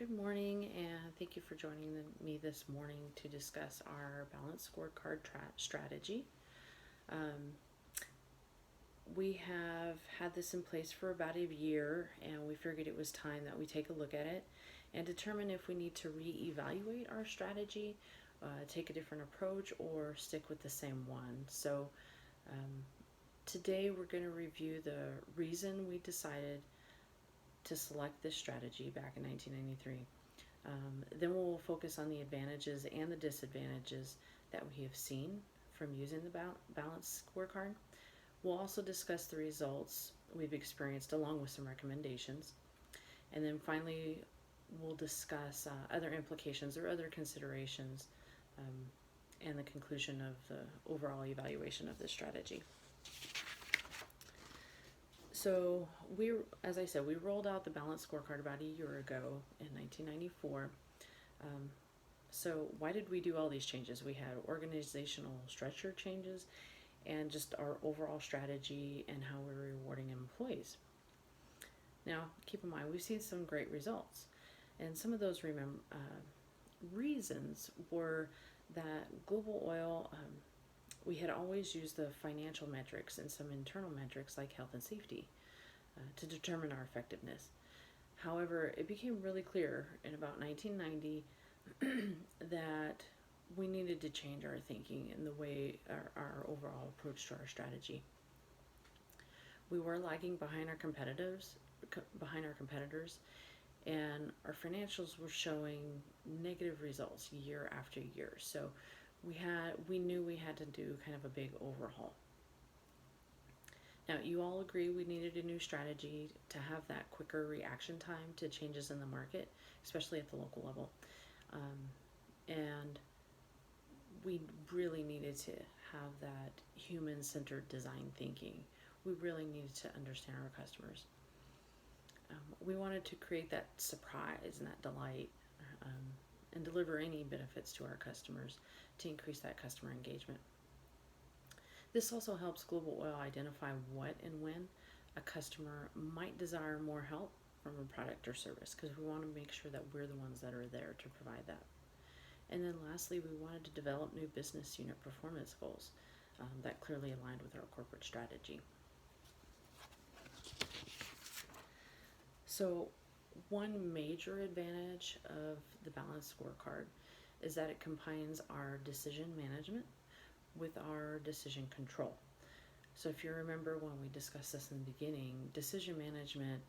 Good morning, and thank you for joining me this morning to discuss our balanced scorecard strategy. Um, we have had this in place for about a year, and we figured it was time that we take a look at it and determine if we need to reevaluate our strategy, take a different approach, or stick with the same one. So, um, today we're going to review the reason we decided to select this strategy back in 1993. Then we'll focus on the advantages and the disadvantages that we have seen from using the balanced scorecard. We'll also discuss the results we've experienced along with some recommendations. And then finally, we'll discuss other implications or other considerations and the conclusion of the overall evaluation of this strategy. So as I said, we rolled out the balanced scorecard about a year ago in 1994. So why did we do all these changes? We had organizational structure changes and just our overall strategy and how we're rewarding employees. Now, keep in mind, we've seen some great results. And some of those reasons were that Global Oil, we had always used the financial metrics and some internal metrics like health and safety to determine our effectiveness. However, it became really clear in about 1990 that we needed to change our thinking and the way our overall approach to our strategy. We were lagging behind our competitors, and our financials were showing negative results year after year. So we knew we had to do kind of a big overhaul. Now, you all agree we needed a new strategy to have that quicker reaction time to changes in the market, especially at the local level. And we really needed to have that human-centered design thinking. We really needed to understand our customers. We wanted to create that surprise and that delight and deliver any benefits to our customers to increase that customer engagement. This also helps Global Oil identify what and when a customer might desire more help from a product or service, because we want to make sure that we're the ones that are there to provide that. And then lastly, we wanted to develop new business unit performance goals that clearly aligned with our corporate strategy. So one major advantage of the balanced scorecard is that it combines our decision management with our decision control. So if you remember when we discussed this in the beginning, decision management,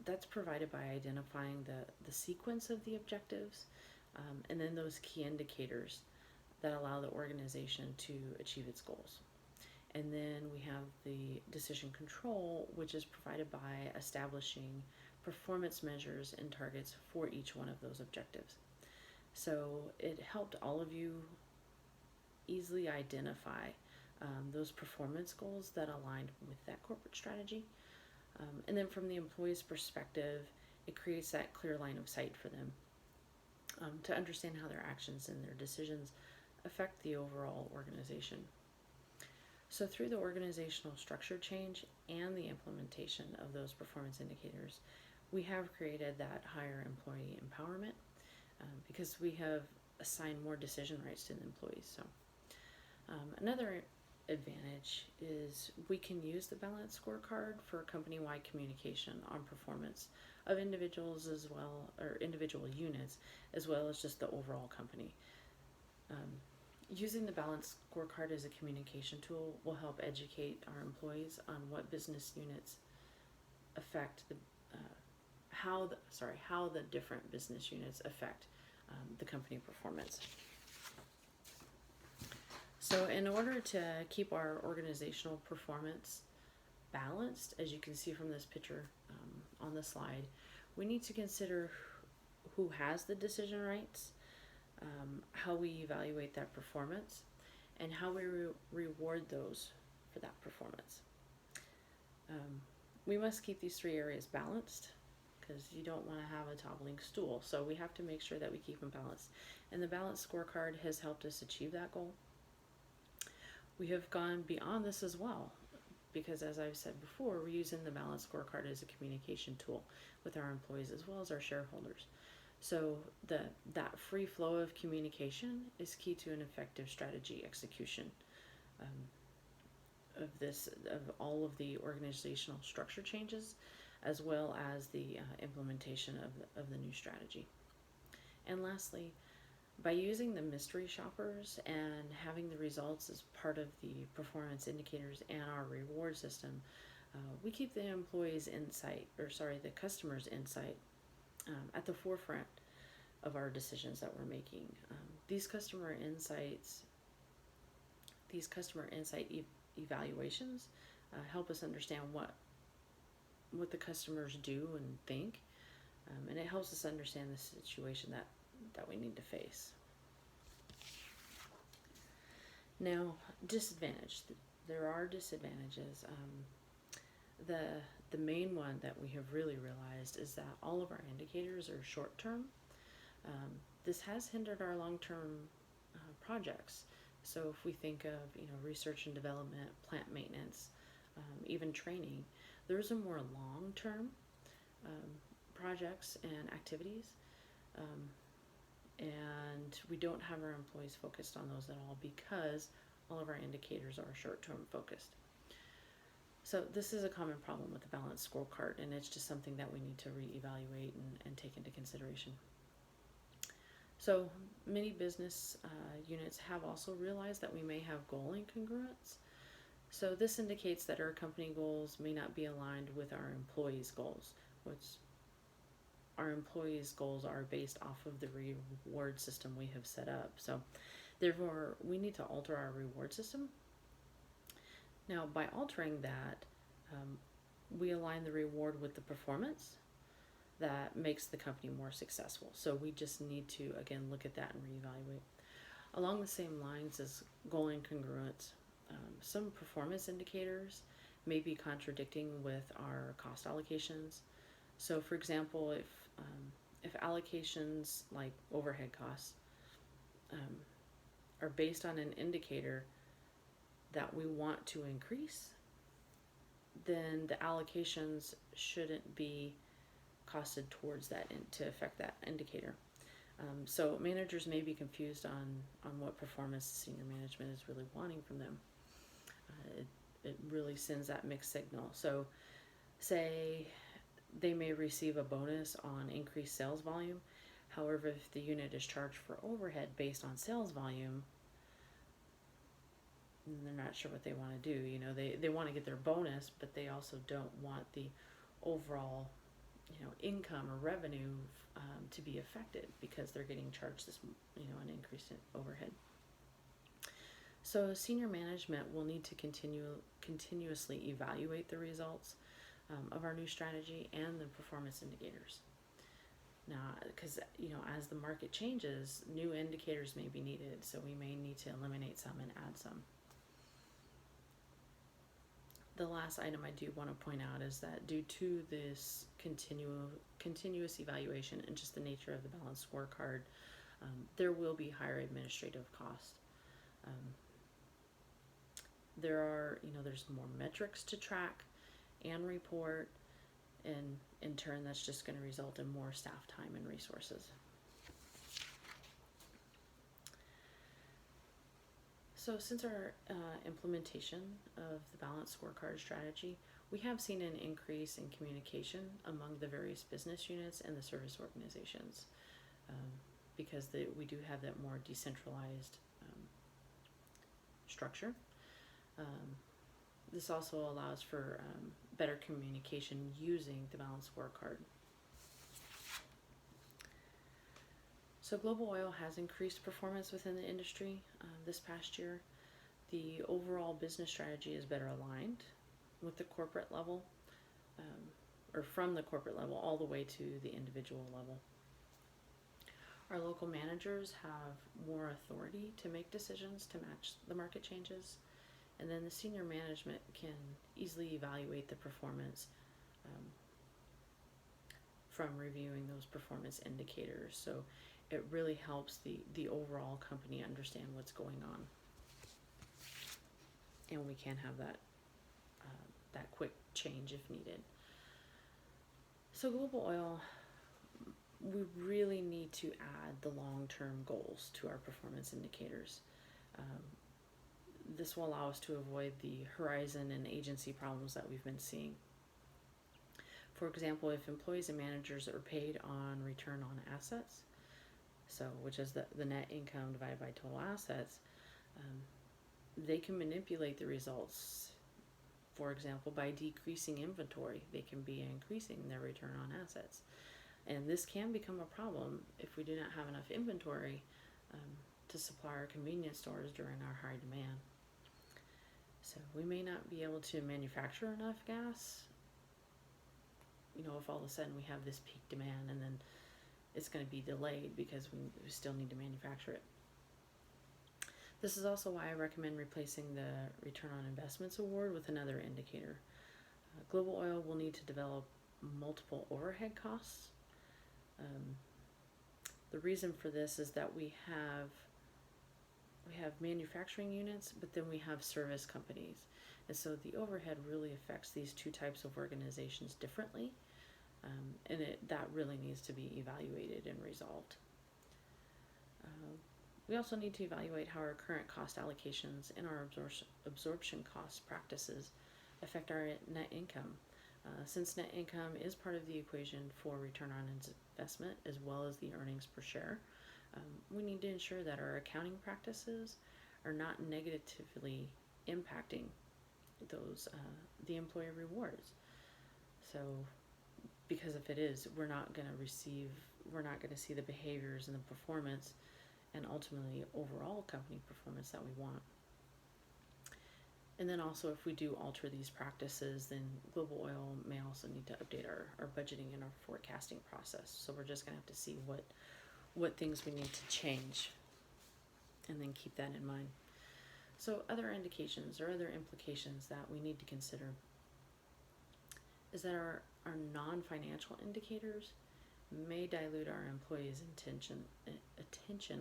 that's provided by identifying the sequence of the objectives and then those key indicators that allow the organization to achieve its goals. And then we have the decision control, which is provided by establishing performance measures and targets for each one of those objectives. So it helped all of you easily identify those performance goals that aligned with that corporate strategy. And then from the employee's perspective, it creates that clear line of sight for them to understand how their actions and their decisions affect the overall organization. So through the organizational structure change and the implementation of those performance indicators, we have created that higher employee empowerment because we have assigned more decision rights to the employees. So another advantage is we can use the balanced scorecard for company-wide communication on performance of individuals as well, or individual units, as well as just the overall company. Using the balanced scorecard as a communication tool will help educate our employees on what business units affect how the different business units affect the company performance. So in order to keep our organizational performance balanced, as you can see from this picture on the slide, we need to consider who has the decision rights, how we evaluate that performance, and how we reward those for that performance. We must keep these three areas balanced because you don't want to have a toppling stool. So we have to make sure that we keep them balanced. And the balanced scorecard has helped us achieve that goal. We have gone beyond this as well because as I've said before, we're using the balanced scorecard as a communication tool with our employees as well as our shareholders. So that free flow of communication is key to an effective strategy execution of all of the organizational structure changes, as well as the implementation of the new strategy. And lastly, by using the mystery shoppers and having the results as part of the performance indicators and our reward system, we keep the the customer's insight at the forefront of our decisions that we're making. These customer insight evaluations help us understand what the customers do and think, and it helps us understand the situation that we need to face. Now, disadvantage. There are disadvantages. The main one that we have really realized is that all of our indicators are short term. This has hindered our long-term projects. So if we think of research and development, plant maintenance, even training, those are more long-term projects and activities, and we don't have our employees focused on those at all because all of our indicators are short-term focused. So this is a common problem with the balanced scorecard, and it's just something that we need to reevaluate and take into consideration. So many business units have also realized that we may have goal incongruence. So this indicates that our company goals may not be aligned with our employees' goals, which our employees' goals are based off of the reward system we have set up. So therefore, we need to alter our reward system. Now, by altering that, we align the reward with the performance that makes the company more successful. So we just need to, again, look at that and reevaluate. Along the same lines as goal incongruence, some performance indicators may be contradicting with our cost allocations. So, for example, if allocations like overhead costs are based on an indicator that we want to increase, then the allocations shouldn't be costed towards that to affect that indicator. So managers may be confused on what performance senior management is really wanting from them. It really sends that mixed signal. So say they may receive a bonus on increased sales volume. However, if the unit is charged for overhead based on sales volume, they're not sure what they want to do. They want to get their bonus, but they also don't want the overall income or revenue to be affected because they're getting charged this an increase in overhead. So senior management will need to continuously evaluate the results of our new strategy and the performance indicators. Now, because as the market changes, new indicators may be needed, so we may need to eliminate some and add some. The last item I do want to point out is that due to this continuous evaluation and just the nature of the balanced scorecard, there will be higher administrative costs. There's more metrics to track and report, and in turn that's just going to result in more staff time and resources. So since our implementation of the balanced scorecard strategy, we have seen an increase in communication among the various business units and the service organizations because we do have that more decentralized structure. This also allows for better communication using the balanced scorecard. So global oil has increased performance within the industry this past year. The overall business strategy is better aligned with the corporate level, or from the corporate level all the way to the individual level. Our local managers have more authority to make decisions to match the market changes, and then the senior management can easily evaluate the performance from reviewing those performance indicators. So it really helps the overall company understand what's going on. And we can have that that quick change if needed. So global oil, we really need to add the long-term goals to our performance indicators. This will allow us to avoid the horizon and agency problems that we've been seeing. For example, if employees and managers are paid on return on assets, so which is the net income divided by total assets, they can manipulate the results. For example, by decreasing inventory, they can be increasing their return on assets. And this can become a problem if we do not have enough inventory to supply our convenience stores during our high demand. So we may not be able to manufacture enough gas, if all of a sudden we have this peak demand and then it's going to be delayed because we still need to manufacture it. This is also why I recommend replacing the return on investments award with another indicator. Global oil will need to develop multiple overhead costs. The reason for this is that we have manufacturing units, but then we have service companies. And so the overhead really affects these two types of organizations differently. And that really needs to be evaluated and resolved. We also need to evaluate how our current cost allocations and our absorption cost practices affect our net income. Since net income is part of the equation for return on investment as well as the earnings per share, we need to ensure that our accounting practices are not negatively impacting those the employee rewards. So, because if it is, we're not going to see the behaviors and the performance and ultimately overall company performance that we want. And then also, if we do alter these practices, then global oil may also need to update our budgeting and our forecasting process. So we're just going to have to see what things we need to change and then keep that in mind. So other indications or other implications that we need to consider is that our non-financial indicators may dilute our employees' attention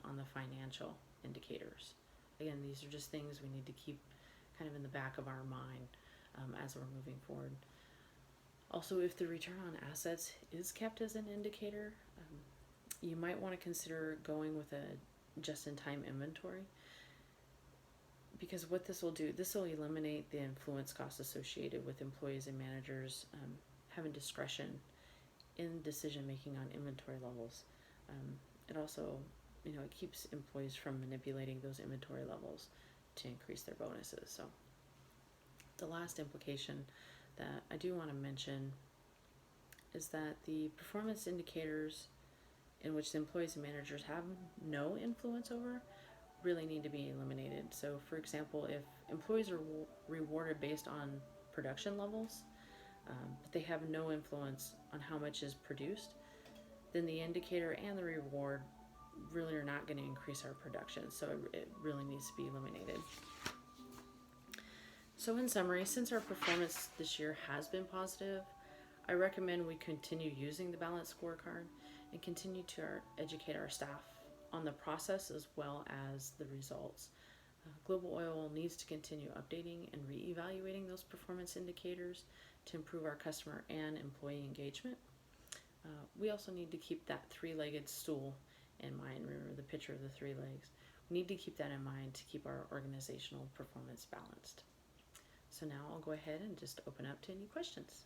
on the financial indicators. Again, these are just things we need to keep kind of in the back of our mind as we're moving forward. Also, if the return on assets is kept as an indicator, you might want to consider going with a just-in-time inventory, because what this will do, this will eliminate the influence costs associated with employees and managers having discretion in decision making on inventory levels. It also, it keeps employees from manipulating those inventory levels to increase their bonuses. So the last implication that I do want to mention is that the performance indicators in which the employees and managers have no influence over really need to be eliminated. So for example, if employees are rewarded based on production levels, but they have no influence on how much is produced, then the indicator and the reward really are not going to increase our production. So it really needs to be eliminated. So in summary, since our performance this year has been positive, I recommend we continue using the balanced scorecard and continue to educate our staff on the process as well as the results. Global Oil needs to continue updating and reevaluating those performance indicators to improve our customer and employee engagement. We also need to keep that three-legged stool in mind. Remember the picture of the three legs. We need to keep that in mind to keep our organizational performance balanced. So now I'll go ahead and just open up to any questions.